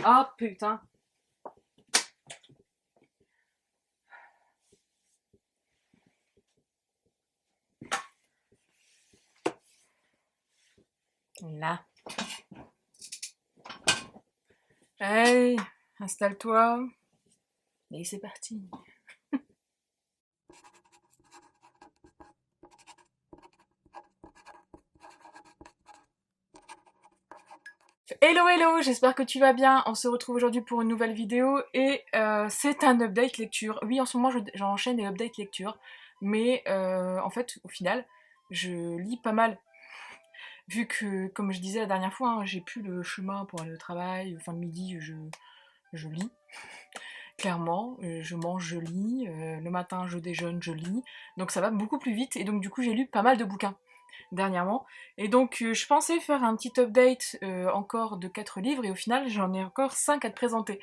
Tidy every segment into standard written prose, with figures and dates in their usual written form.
Ah putain. Là. Hey, installe-toi. Et c'est parti. Hello hello, j'espère que tu vas bien. On se retrouve aujourd'hui pour une nouvelle vidéo et c'est un update lecture. Oui, en ce moment j'enchaîne les updates lecture, mais en fait au final je lis pas mal. Vu que, comme je disais la dernière fois, hein, j'ai plus le chemin pour aller au travail, fin de midi je lis. Clairement, je mange, je lis, le matin je déjeune, je lis, donc ça va beaucoup plus vite et donc du coup j'ai lu pas mal de bouquins dernièrement. Et donc je pensais faire un petit update encore de 4 livres et au final j'en ai encore 5 à te présenter.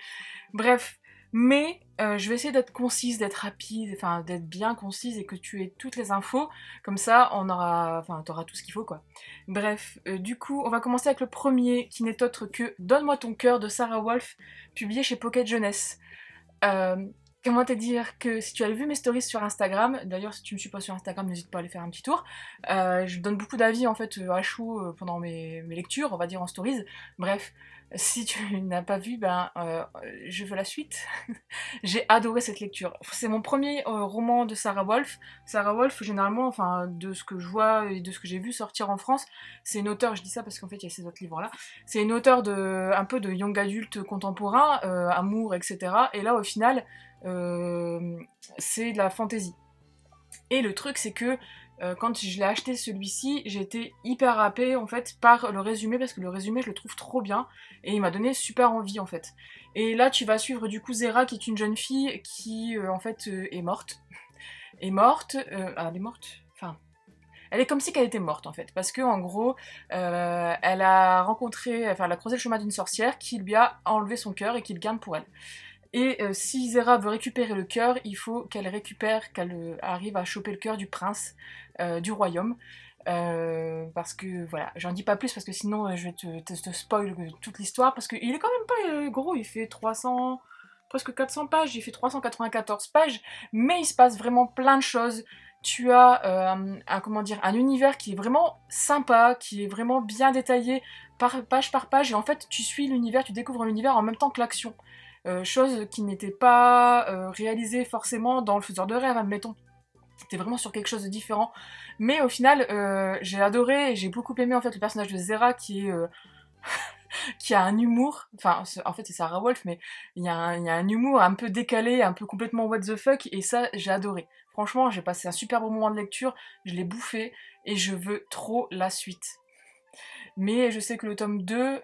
Bref, mais je vais essayer d'être concise, d'être rapide, enfin d'être bien concise et que tu aies toutes les infos, comme ça on aura, enfin t'auras tout ce qu'il faut quoi. Bref, du coup on va commencer avec le premier qui n'est autre que Donne-moi ton cœur de Sarah Wolf, publié chez Pocket Jeunesse. Euh, Comment te dire que si tu avais vu mes stories sur Instagram, d'ailleurs si tu me suis pas sur Instagram, n'hésite pas à aller faire un petit tour. Je donne beaucoup d'avis en fait à chaud pendant mes lectures, on va dire en stories. Bref, si tu n'as pas vu, ben je veux la suite. J'ai adoré cette lecture. C'est mon premier roman de Sarah Wolf. Sarah Wolf, généralement, enfin de ce que je vois et de ce que j'ai vu sortir en France, c'est une auteure. Je dis ça parce qu'en fait il y a ces autres livres là. C'est une auteure de un peu de young adulte contemporain, amour, etc. Et là, au final, euh, c'est de la fantasy. Et le truc, c'est que quand je l'ai acheté celui-ci, j'ai été hyper happée en fait par le résumé parce que le résumé, je le trouve trop bien et il m'a donné super envie en fait. Et là, tu vas suivre du coup Zera, qui est une jeune fille qui en fait est morte. Est morte. Elle est morte. Enfin, elle est comme si qu'elle était morte en fait, parce que en gros, elle a rencontré, enfin, elle a croisé le chemin d'une sorcière qui lui a enlevé son cœur et qui le garde pour elle. Et si Zera veut récupérer le cœur, il faut qu'elle récupère, qu'elle arrive à choper le cœur du prince du royaume. Parce que voilà, j'en dis pas plus parce que sinon je vais te spoil toute l'histoire, parce qu'il est quand même pas gros, il fait 300, presque 400 pages, il fait 394 pages, mais il se passe vraiment plein de choses. Tu as comment dire, un univers qui est vraiment sympa, qui est vraiment bien détaillé par page, et en fait tu suis l'univers, tu découvres l'univers en même temps que l'action. Chose qui n'était pas réalisée forcément dans le faiseur de rêve, admettons. C'était vraiment sur quelque chose de différent. Mais au final, j'ai adoré et j'ai beaucoup aimé en fait le personnage de Zera qui a un humour. Enfin, en fait c'est Sarah Wolf, mais il y a un humour un peu décalé, un peu complètement what the fuck, et ça j'ai adoré. Franchement, j'ai passé un super bon moment de lecture, je l'ai bouffé et je veux trop la suite. Mais je sais que le tome 2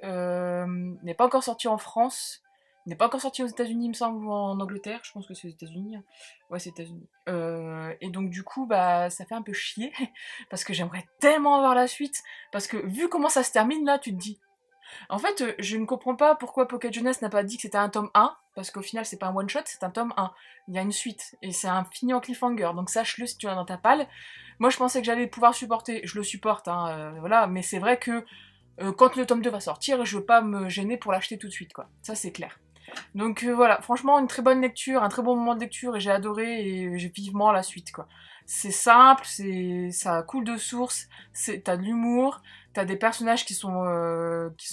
n'est pas encore sorti en France, n'est pas encore sorti aux États-Unis, il me semble, ou en Angleterre. Je pense que c'est aux États-Unis. Ouais, c'est aux États-Unis. Et donc, du coup, bah, ça fait un peu chier, parce que j'aimerais tellement avoir la suite. Parce que vu comment ça se termine là, tu te dis. En fait, je ne comprends pas pourquoi Pocket Jeunesse n'a pas dit que c'était un tome 1, parce qu'au final, c'est pas un one-shot, c'est un tome 1. Il y a une suite, et c'est un fini en cliffhanger, donc sache-le si tu l'as dans ta palle. Moi, je pensais que j'allais pouvoir supporter, je le supporte, hein, voilà, mais c'est vrai que quand le tome 2 va sortir, je veux pas me gêner pour l'acheter tout de suite, quoi. Ça, c'est clair. Donc voilà, franchement, une très bonne lecture, un très bon moment de lecture, et j'ai adoré, et j'ai vivement la suite, quoi. C'est simple, ça coule de source, t'as de l'humour, t'as des personnages qui sont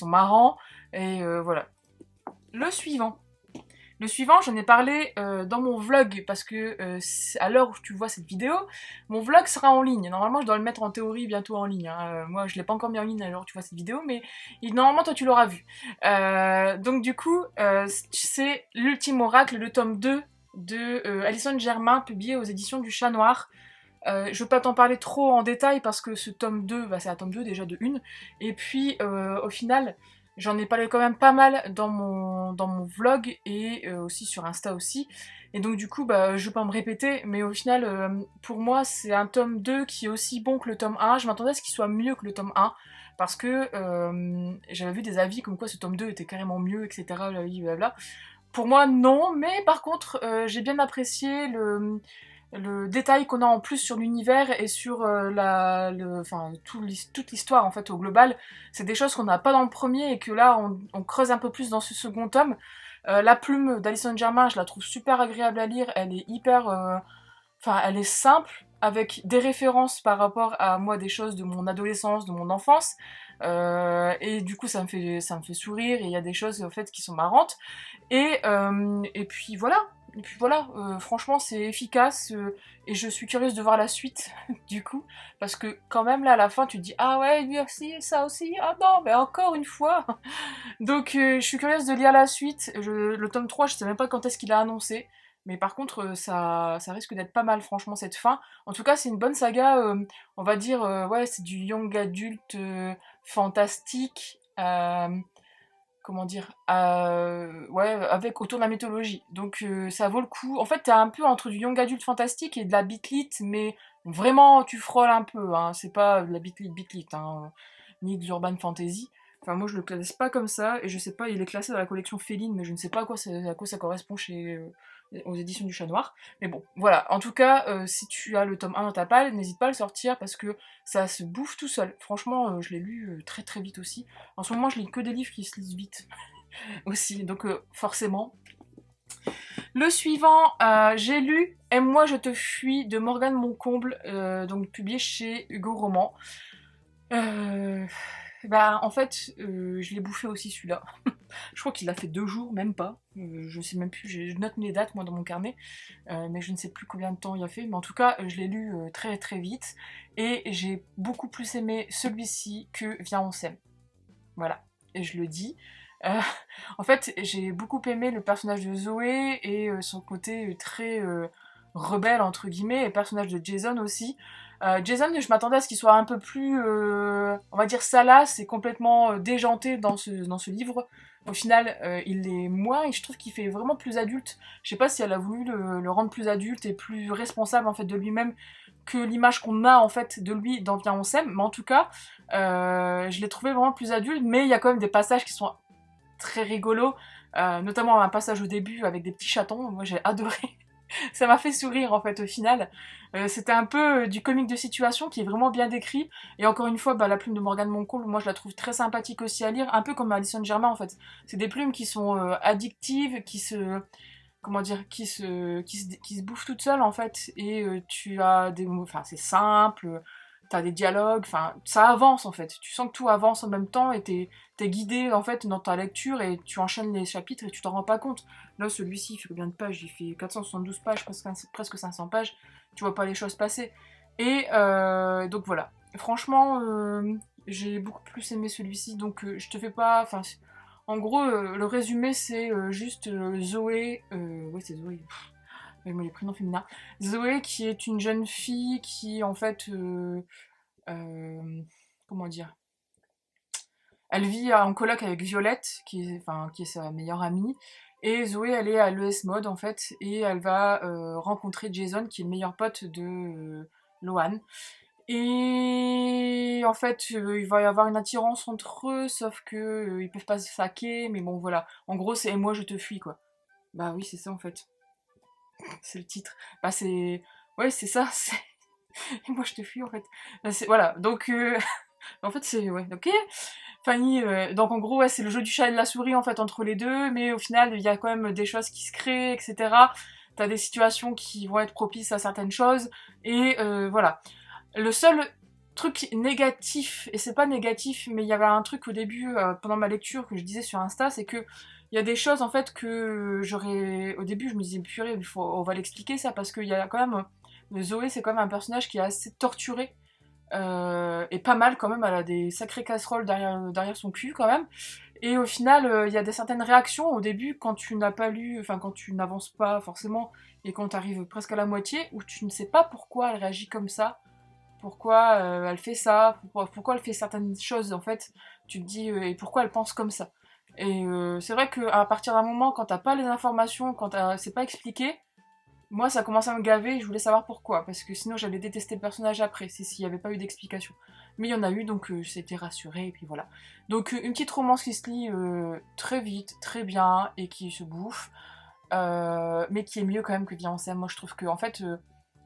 marrants, et voilà. Le suivant. Le suivant, j'en ai parlé dans mon vlog, parce que à l'heure où tu vois cette vidéo, mon vlog sera en ligne. Normalement, je dois le mettre en théorie bientôt en ligne, hein. Moi, je l'ai pas encore mis en ligne à l'heure où tu vois cette vidéo, mais normalement, toi, tu l'auras vu. Donc, du coup, c'est l'ultime oracle, le tome 2 de Alison Germain, publié aux éditions du Chat Noir. Je veux pas t'en parler trop en détail parce que ce tome 2, bah, c'est un tome 2 déjà de une. Et puis au final, j'en ai parlé quand même pas mal dans mon vlog et aussi sur Insta aussi. Et donc du coup, bah, je veux pas me répéter, mais au final, pour moi, c'est un tome 2 qui est aussi bon que le tome 1. Je m'attendais à ce qu'il soit mieux que le tome 1. Parce que j'avais vu des avis comme quoi ce tome 2 était carrément mieux, etc. Blablabla. Pour moi, non, mais par contre, j'ai bien apprécié le détail qu'on a en plus sur l'univers et sur toute l'histoire en fait au global, c'est des choses qu'on n'a pas dans le premier et que là on creuse un peu plus dans ce second tome. La plume d'Alison Germain, je la trouve super agréable à lire, elle est hyper... elle est simple, avec des références par rapport à moi, des choses de mon adolescence, de mon enfance, et du coup ça me fait sourire, et il y a des choses en fait qui sont marrantes, et puis voilà. Et puis voilà, franchement c'est efficace, et je suis curieuse de voir la suite, du coup, parce que quand même là à la fin tu te dis ah ouais lui aussi, ça aussi, ah non mais encore une fois. Donc je suis curieuse de lire la suite. Le tome 3, je sais même pas quand est-ce qu'il a annoncé. Mais par contre, ça risque d'être pas mal, franchement, cette fin. En tout cas, c'est une bonne saga, on va dire, ouais, c'est du young adulte fantastique. Comment dire, ouais, avec autour de la mythologie. Donc ça vaut le coup. En fait, t'es un peu entre du young adulte fantastique et de la bitlit, mais vraiment, tu frôles un peu. Hein. C'est pas de la bitlit, hein, ni de l'urban fantasy. Enfin, moi, je le classe pas comme ça, et je sais pas, il est classé dans la collection Féline, mais je ne sais pas à quoi ça correspond aux éditions du Chat Noir. Mais bon, voilà. En tout cas, si tu as le tome 1 dans ta palle, n'hésite pas à le sortir, parce que ça se bouffe tout seul. Franchement, je l'ai lu très très vite aussi. En ce moment, je lis que des livres qui se lisent vite aussi, donc forcément. Le suivant, j'ai lu Aime-moi, je te fuis de Morgane Moncomble, donc publié chez Hugo Roman. Bah, en fait, je l'ai bouffé aussi celui-là. Je crois qu'il a fait 2 jours, même pas. Je sais même plus, je note mes dates moi dans mon carnet, mais je ne sais plus combien de temps il a fait. Mais en tout cas, je l'ai lu très très vite, et j'ai beaucoup plus aimé celui-ci que Viens on s'aime. Voilà, et je le dis. Euh, En fait, j'ai beaucoup aimé le personnage de Zoé et son côté très rebelle, entre guillemets, et le personnage de Jason aussi. Jason, je m'attendais à ce qu'il soit un peu plus, on va dire, salace et complètement déjanté dans ce livre. Au final, il l'est moins, et je trouve qu'il fait vraiment plus adulte. Je sais pas si elle a voulu le rendre plus adulte et plus responsable en fait de lui-même que l'image qu'on a en fait de lui dans Viens on s'aime, mais en tout cas, je l'ai trouvé vraiment plus adulte, mais il y a quand même des passages qui sont très rigolos, notamment un passage au début avec des petits chatons, moi j'ai adoré. Ça m'a fait sourire en fait au final. C'était un peu du comique de situation qui est vraiment bien décrit. Et encore une fois, bah, la plume de Morgane Moncomble, moi je la trouve très sympathique aussi à lire, un peu comme Alison Germain en fait. C'est des plumes qui sont addictives, comment dire, qui se bouffent toutes seules en fait. Et tu as des mots, enfin c'est simple, t'as des dialogues, enfin ça avance en fait. Tu sens que tout avance en même temps, et t'es guidé en fait dans ta lecture, et tu enchaînes les chapitres et tu t'en rends pas compte. Là celui-ci il fait combien de pages? Il fait 472 pages, presque 500 pages. Tu vois pas les choses passer. Et donc voilà. Franchement, j'ai beaucoup plus aimé celui-ci, donc je te fais pas... Enfin, en gros, le résumé c'est juste Zoé... ouais c'est Zoé. Les prénoms féminins. Zoé qui est une jeune fille qui en fait... euh, comment dire, elle vit en coloc avec Violette, qui est sa meilleure amie. Et Zoé, elle est à l'ES Mode, en fait, et elle va rencontrer Jason, qui est le meilleur pote de Lohan. Et en fait, il va y avoir une attirance entre eux, sauf que ils peuvent pas se saquer, mais bon, voilà. En gros, c'est «Et moi, je te fuis», quoi. Bah oui, c'est ça, en fait. C'est le titre. Bah c'est... Ouais, c'est ça, c'est... «Et moi, je te fuis», en fait. Bah, voilà, donc... En fait, c'est... Ouais, ok. Fanny, donc en gros, ouais, c'est le jeu du chat et de la souris en fait entre les deux, mais au final, il y a quand même des choses qui se créent, etc. T'as des situations qui vont être propices à certaines choses, et voilà. Le seul truc négatif, et c'est pas négatif, mais il y avait un truc au début, pendant ma lecture, que je disais sur Insta, c'est que il y a des choses en fait que j'aurais... Au début, je me disais, purée, on va l'expliquer ça, parce qu'il y a quand même... Zoé, c'est quand même un personnage qui est assez torturé, et pas mal quand même, elle a des sacrées casseroles derrière son cul quand même. Et au final, il y a certaines réactions au début quand tu n'as pas lu, enfin quand tu n'avances pas forcément, et quand tu arrives presque à la moitié, où tu ne sais pas pourquoi elle réagit comme ça, pourquoi elle fait ça, pourquoi elle fait certaines choses en fait. Tu te dis, et pourquoi elle pense comme ça. Et c'est vrai qu'à partir d'un moment, quand t'as pas les informations, quand c'est pas expliqué, moi, ça commence à me gaver, et je voulais savoir pourquoi, parce que sinon j'allais détester le personnage après, c'est s'il n'y avait pas eu d'explication. Mais il y en a eu, donc j'étais rassurée, et puis voilà. Donc une petite romance qui se lit très vite, très bien, et qui se bouffe, mais qui est mieux quand même que Viens on s'aime. Moi je trouve que, en fait,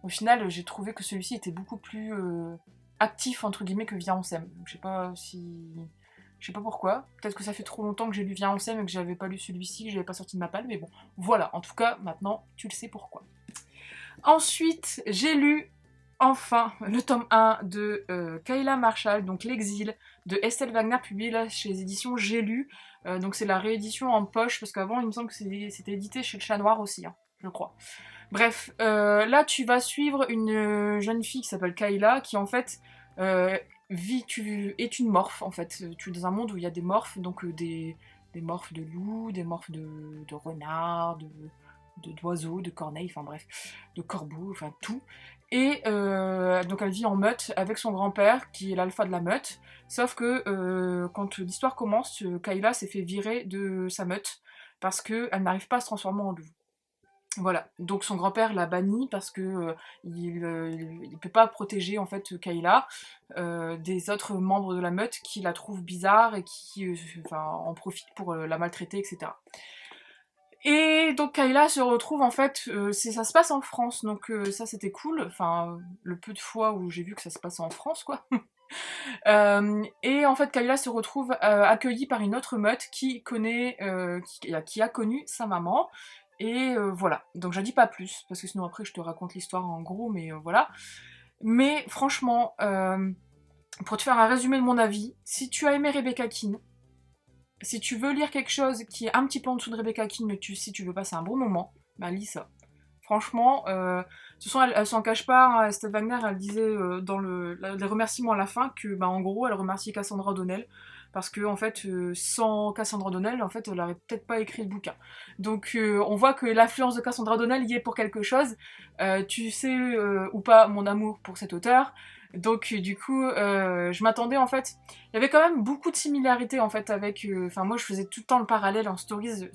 Au final, j'ai trouvé que celui-ci était beaucoup plus actif, entre guillemets, que Viens on s'aime. Je sais pas si... Je sais pas pourquoi. Peut-être que ça fait trop longtemps que j'ai lu Viens on s'aime et que j'avais pas lu celui-ci, que j'avais pas sorti de ma palle, mais bon. Voilà, en tout cas, maintenant, tu le sais pourquoi. Ensuite, j'ai lu, enfin, le tome 1 de Kayla Marshall, donc L'Exil, de Estelle Wagner, publié là chez les éditions J'ai lu. Donc c'est la réédition en poche, parce qu'avant, il me semble que c'était édité chez le Chat Noir aussi, hein, je crois. Bref, là tu vas suivre une jeune fille qui s'appelle Kayla, qui en fait est une morphe en fait. Tu es dans un monde où il y a des morphes, donc des morphes de loups, des morphes de renards, d'oiseaux, de corneilles, enfin bref, de corbeaux, enfin tout. Et donc elle vit en meute avec son grand-père qui est l'alpha de la meute, sauf que quand l'histoire commence, Kayla s'est fait virer de sa meute parce qu'elle n'arrive pas à se transformer en loup. Voilà, donc son grand-père l'a banni parce que il peut pas protéger en fait Kayla des autres membres de la meute qui la trouvent bizarre et qui enfin, en profitent pour la maltraiter, etc. Et donc Kayla se retrouve en fait, ça se passe en France, donc ça c'était cool, enfin le peu de fois où j'ai vu que ça se passait en France quoi. Et en fait Kayla se retrouve accueillie par une autre meute qui connaît, qui a connu sa maman. Et voilà, donc j'en dis pas plus, parce que sinon après je te raconte l'histoire en gros, mais voilà. Mais franchement, pour te faire un résumé de mon avis, si tu as aimé Rebecca Keane, si tu veux lire quelque chose qui est un petit peu en dessous de Rebecca Keane, mais si tu veux passer un bon moment, bah lis ça. Franchement, de toute façon, elle s'en cache pas, hein, Estelle Wagner, elle disait dans les remerciements à la fin que, bah, en gros, elle remercie Cassandra O'Donnell, parce que, en fait, sans Cassandra O'Donnell, en fait, elle aurait peut-être pas écrit le bouquin. Donc, on voit que l'influence de Cassandra O'Donnell y est pour quelque chose. Tu sais ou pas mon amour pour cet auteur. Donc, du coup, je m'attendais, en fait... Il y avait quand même beaucoup de similarités, en fait, avec... Enfin, moi, je faisais tout le temps le parallèle en stories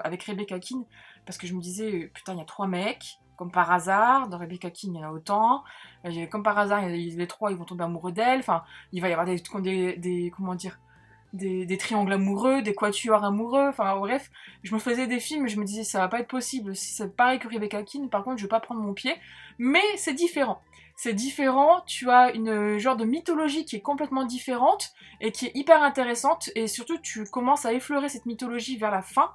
avec Rebecca Keane, parce que je me disais, putain, il y a 3 mecs, comme par hasard, dans Rebecca Keane, il y en a autant, comme par hasard, les 3, ils vont tomber amoureux d'elle, enfin, il va y avoir comment dire, des triangles amoureux, des quatuors amoureux, enfin, bref, je me faisais des films et je me disais, ça va pas être possible, si c'est pareil que Rebecca Keane, par contre, je vais pas prendre mon pied, mais c'est différent. C'est différent, tu as une genre de mythologie qui est complètement différente et qui est hyper intéressante, et surtout, tu commences à effleurer cette mythologie vers la fin,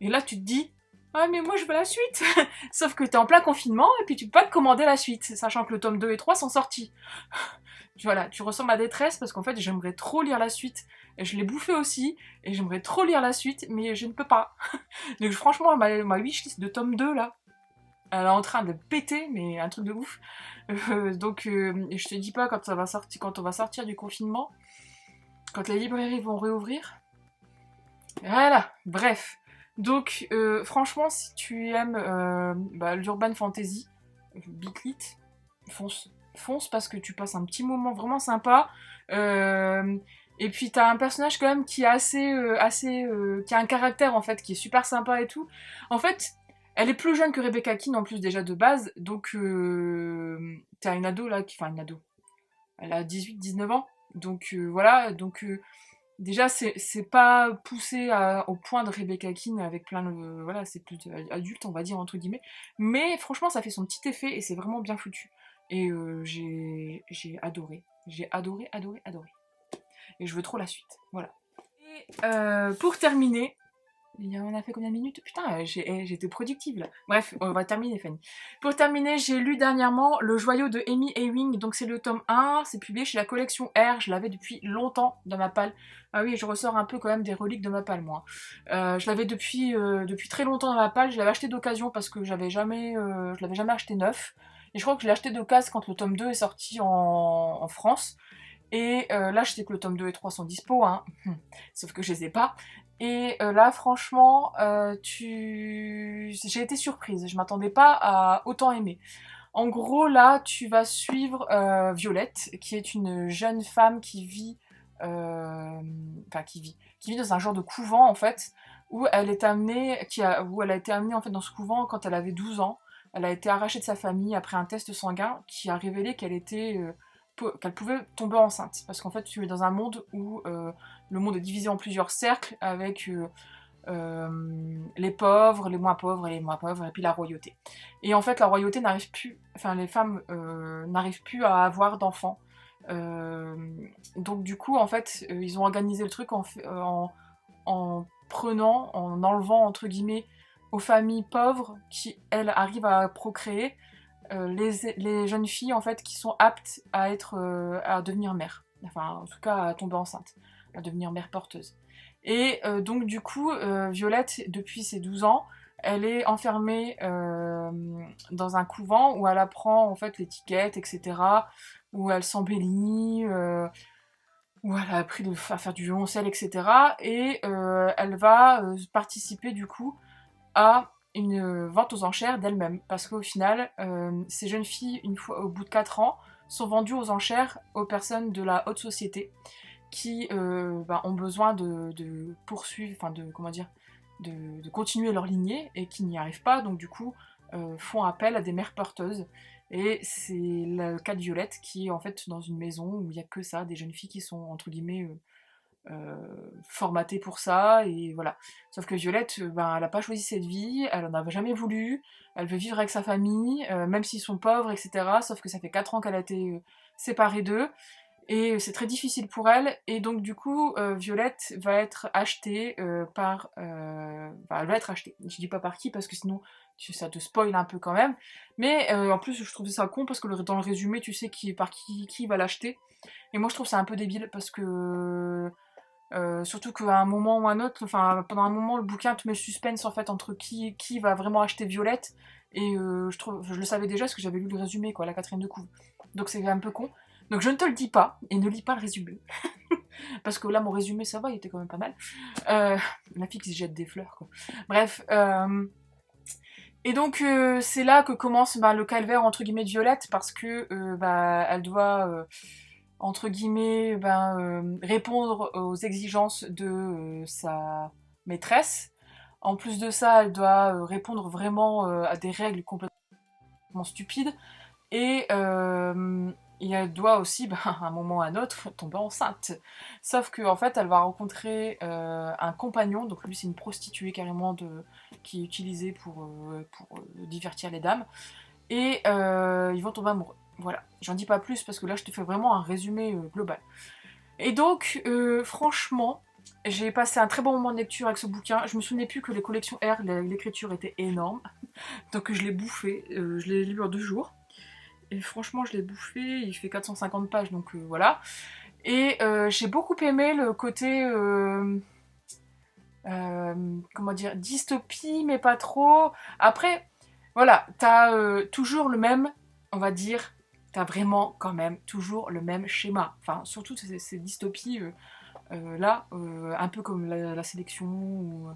et là, tu te dis, ah mais moi je veux la suite. Sauf que t'es en plein confinement et puis tu peux pas te commander la suite, sachant que le tome 2 et 3 sont sortis. Voilà, tu ressens ma détresse parce qu'en fait j'aimerais trop lire la suite. Et je l'ai bouffé aussi, et j'aimerais trop lire la suite, mais je ne peux pas. Donc franchement, ma wishlist de tome 2 là, elle est en train de péter, mais un truc de ouf. Donc je te dis pas quand ça va sortir, quand on va sortir du confinement, quand les librairies vont réouvrir. Voilà, bref. Donc, franchement, si tu aimes l'urban fantasy, Bitlit, fonce. Fonce parce que tu passes un petit moment vraiment sympa. Et puis t'as un personnage quand même qui est qui a un caractère en fait, qui est super sympa et tout. En fait, elle est plus jeune que Rebecca Keane en plus déjà de base, donc t'as une ado là, enfin une ado. Elle a 18-19 ans, donc voilà, donc déjà, c'est pas poussé au point de Rebecca Keane avec plein de... voilà, c'est plus adulte, on va dire, entre guillemets. Mais franchement, ça fait son petit effet et c'est vraiment bien foutu. Et j'ai adoré. J'ai adoré, adoré, adoré. Et je veux trop la suite. Voilà. Et pour terminer... On a fait combien de minutes? Putain, j'étais productive là. Bref, on va terminer, Fanny. Pour terminer, j'ai lu dernièrement Le Joyau de Amy Ewing. Donc c'est le tome 1, c'est publié chez la collection R. Je l'avais depuis longtemps dans ma palle. Ah oui, je ressors un peu quand même des reliques de ma palle, moi. Je l'avais depuis très longtemps dans ma palle. Je l'avais acheté d'occasion parce que je l'avais jamais acheté neuf. Et je crois que je l'ai acheté d'occasion quand le tome 2 est sorti en France. Et là, je sais que le tome 2 et 3 sont dispo, hein. Sauf que je les ai pas. Et là, franchement, j'ai été surprise. Je m'attendais pas à autant aimer. En gros, là, tu vas suivre Violette, qui est une jeune femme qui vit... qui vit dans un genre de couvent, en fait, où elle est amenée... où elle a été amenée, en fait, dans ce couvent quand elle avait 12 ans. Elle a été arrachée de sa famille après un test sanguin qui a révélé qu'elle pouvait tomber enceinte. Parce qu'en fait, tu es dans un monde où le monde est divisé en plusieurs cercles avec les pauvres, les moins pauvres et les moins pauvres, et puis la royauté. Et en fait, la royauté n'arrive plus, enfin les femmes n'arrivent plus à avoir d'enfants. Euh, donc du coup, en fait, ils ont organisé le truc en prenant, en enlevant entre guillemets aux familles pauvres qui, elles, arrivent à procréer, les jeunes filles en fait qui sont aptes à devenir mères. Enfin, en tout cas, à tomber enceinte, à devenir mère porteuse. Et donc du coup, Violette, depuis ses 12 ans, elle est enfermée dans un couvent où elle apprend en fait l'étiquette, etc. Où elle s'embellit, où elle a appris à faire du violoncelle, etc. Et elle va participer du coup à une vente aux enchères d'elle-même. Parce qu'au final, ces jeunes filles, une fois, au bout de 4 ans, sont vendues aux enchères aux personnes de la haute société qui ont besoin de poursuivre, enfin de, comment dire, de continuer leur lignée et qui n'y arrivent pas, donc du coup font appel à des mères porteuses. Et c'est le cas de Violette qui est en fait dans une maison où il n'y a que ça, des jeunes filles qui sont entre guillemets formatée pour ça, et voilà. Sauf que Violette, elle n'a pas choisi cette vie, elle en avait jamais voulu, elle veut vivre avec sa famille, même s'ils sont pauvres, etc. Sauf que ça fait 4 ans qu'elle a été séparée d'eux, et c'est très difficile pour elle, et donc du coup, Violette va être achetée elle va être achetée. Je dis pas par qui, parce que sinon ça te spoil un peu quand même, mais en plus je trouvais ça con, parce que dans le résumé, tu sais qui va l'acheter, et moi je trouve ça un peu débile, parce que surtout qu'à un moment ou un autre, enfin pendant un moment, le bouquin te met le suspense en fait entre qui va vraiment acheter Violette, et je le savais déjà parce que j'avais lu le résumé, quoi, la quatrième de couve. Donc c'est un peu con. Donc je ne te le dis pas, et ne lis pas le résumé. Parce que là, mon résumé, ça va, il était quand même pas mal. Euh, la fille qui se jette des fleurs, quoi. Bref. Et donc c'est là que commence le calvaire entre guillemets de Violette, parce que elle doit entre guillemets répondre aux exigences de sa maîtresse. En plus de ça, elle doit répondre vraiment à des règles complètement stupides, et elle doit aussi, à un moment ou à un autre, tomber enceinte. Sauf qu'en fait, elle va rencontrer un compagnon, donc lui c'est une prostituée carrément qui est utilisée pour divertir les dames, et ils vont tomber amoureux. Voilà, j'en dis pas plus parce que là je te fais vraiment un résumé global. Et donc, franchement, j'ai passé un très bon moment de lecture avec ce bouquin. Je me souvenais plus que les collections R, l'écriture était énorme, donc je l'ai bouffé, je l'ai lu en 2 jours. Et franchement, je l'ai bouffé, il fait 450 pages, donc voilà. Et j'ai beaucoup aimé le côté, comment dire, dystopie, mais pas trop. Après, voilà, t'as toujours le même, on va dire, t'as vraiment quand même toujours le même schéma. Enfin, surtout ces dystopies là, un peu comme la sélection, ou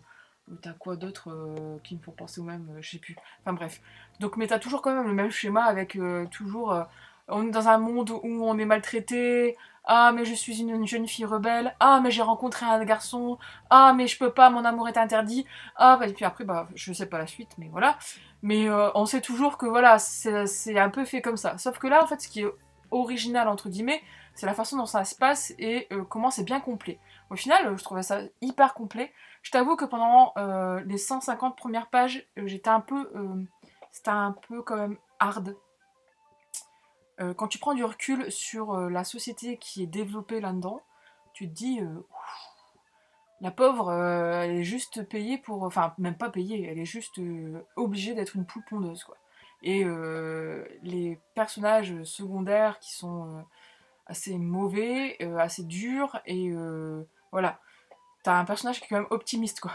t'as quoi d'autre qui me font penser au même, je sais plus. Enfin bref. Donc, mais t'as toujours quand même le même schéma avec toujours. On est dans un monde où on est maltraité. Ah, mais je suis une jeune fille rebelle. Ah, mais j'ai rencontré un garçon. Ah, mais je peux pas, mon amour est interdit. Ah, et puis après, je sais pas la suite, mais voilà. Mais on sait toujours que voilà, c'est un peu fait comme ça. Sauf que là, en fait, ce qui est original, entre guillemets, c'est la façon dont ça se passe, et comment c'est bien complet. Au final, je trouvais ça hyper complet. Je t'avoue que pendant les 150 premières pages, c'était un peu quand même hard. Quand tu prends du recul sur la société qui est développée là-dedans, tu te dis, la pauvre, elle est juste payée pour... Enfin, même pas payée, elle est juste obligée d'être une poule pondeuse, quoi. Et les personnages secondaires qui sont assez mauvais, assez durs, et voilà. T'as un personnage qui est quand même optimiste, quoi.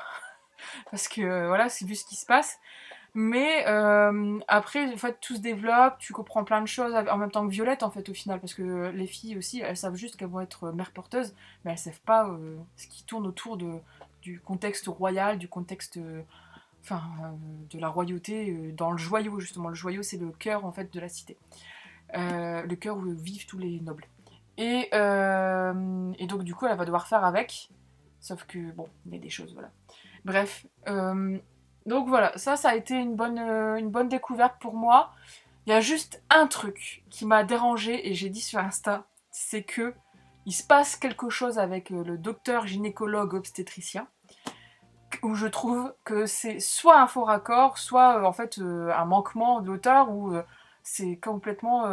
Parce que voilà, c'est vu ce qui se passe. Mais après, en fait, tout se développe, tu comprends plein de choses en même temps que Violette, en fait, au final. Parce que les filles aussi, elles savent juste qu'elles vont être mères porteuses, mais elles savent pas ce qui tourne autour du contexte royal, du contexte... enfin, de la royauté, dans le joyau, justement. Le joyau, c'est le cœur, en fait, de la cité. Le cœur où vivent tous les nobles. Et donc, du coup, elle va devoir faire avec. Sauf que, bon, il y a des choses, voilà. Bref. Donc voilà, ça a été une bonne découverte pour moi. Il y a juste un truc qui m'a dérangée, et j'ai dit sur Insta, c'est que il se passe quelque chose avec le docteur gynécologue obstétricien. où je trouve que c'est soit un faux raccord, soit en fait un manquement de l'auteur, ou c'est complètement...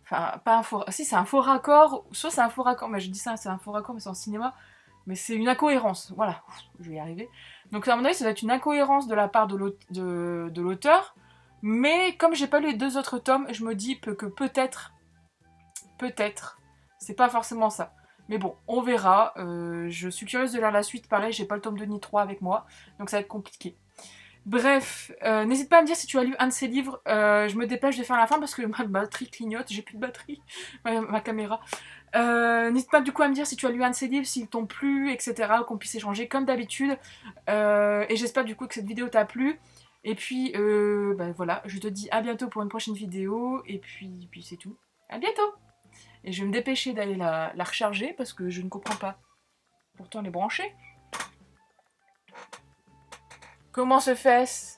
Enfin, pas un faux... Si, c'est un faux raccord, soit c'est un faux raccord, mais je dis ça, c'est un faux raccord, mais c'est en cinéma, mais c'est une incohérence, voilà, je vais y arriver. Donc à mon avis, ça doit être une incohérence de la part de l'auteur, mais comme j'ai pas lu les 2 autres tomes, je me dis que peut-être, c'est pas forcément ça. Mais bon, on verra. Je suis curieuse de lire la suite. Pareil, j'ai pas le tome 2 ni 3 avec moi, donc ça va être compliqué. Bref, n'hésite pas à me dire si tu as lu un de ces livres. Je me dépêche de faire la fin parce que ma batterie clignote, j'ai plus de batterie, ma caméra. N'hésite pas du coup à me dire si tu as lu un de ces livres, s'ils t'ont plu, etc. Qu'on puisse échanger comme d'habitude. Et j'espère du coup que cette vidéo t'a plu. Et puis, ben voilà, je te dis à bientôt pour une prochaine vidéo. Et puis c'est tout. À bientôt! Et je vais me dépêcher d'aller la recharger parce que je ne comprends pas. Pourtant elle est branchée. Comment se fait-ce?